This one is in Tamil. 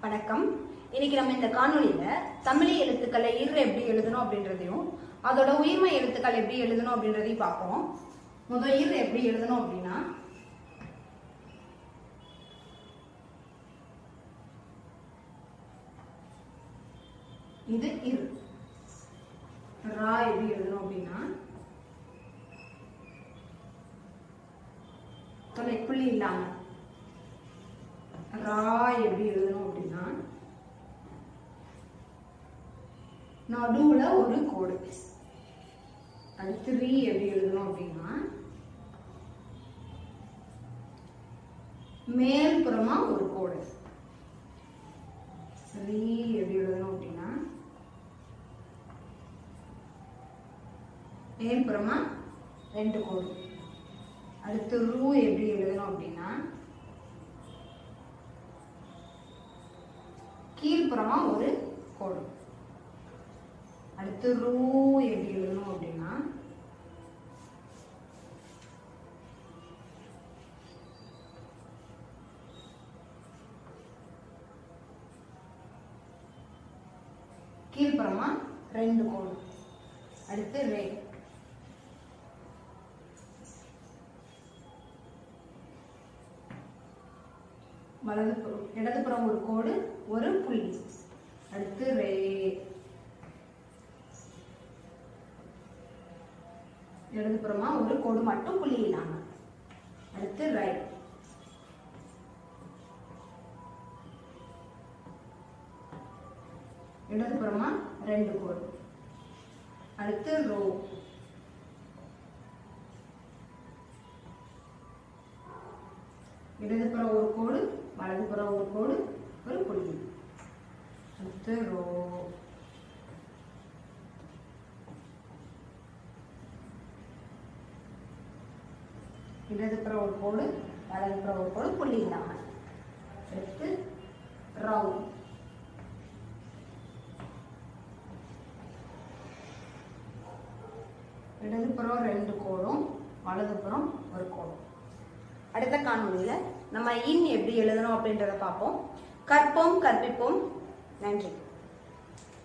வணக்கம். இன்னைக்கு நம்ம இந்த காணொலியில தமிழ் எழுத்துக்களை எப்படி எழுதணும் அப்படின்றதையும் அதோட உயிர்மை எழுத்துக்கள் எப்படி எழுதணும் அப்படின்றதையும் பார்ப்போம். முதல் எப்படி எழுதணும் அப்படின்னா இது ரா எப்படி எழுதணும் அப்படின்னா புள்ளி இல்லாம ரா எப்படி எழுதணும் அப்படின்னா நடுவுல ஒரு கோடு. அடுத்து ரீ எப்படி எழுதணும் அப்படின்னா மேல்புறமா ஒரு கோடு. ரீ எப்படி எழுதணும் அப்படின்னா மேல்புறமா ரெண்டு கோடு. அடுத்து ரூ எப்படி எழுதணும் அப்படின்னா கீழ்ப்புறமா ஒரு கோடு. அடுத்து ரூ எப்படி எழுதணும் அப்படின்னா கீழ்ப்புறமா ரெண்டு கோடு. அடுத்து ரே. வலதுபுறம் இடதுபுறம் ஒரு கோடு ஒரு புள்ளி. அடுத்து ரே. இடதுபுறமா ஒரு கோடு மட்டும் புள்ளி இல்லாம. அடுத்து ரை. இடதுபுறமா ரெண்டு கோடு. அடுத்து ரோ. இடதுபுறம் ஒரு கோடு வலதுபுறம் ஒரு கோடு ஒரு புள்ளி. அடுத்து ரோ. இடதுபுறம் ஒரு கோடு வலதுபுறம் ஒரு கோடு புள்ளி இல்லாம. அடுத்து ரவு. இடதுபுறம் ரெண்டு கோடும் வலதுபுறம் ஒரு கோடும். அடுத்த காணொலியில நம்ம எப்படி எழுதணும் அப்படின்றத பார்ப்போம். கற்போம் கற்பிப்போம். நன்றி.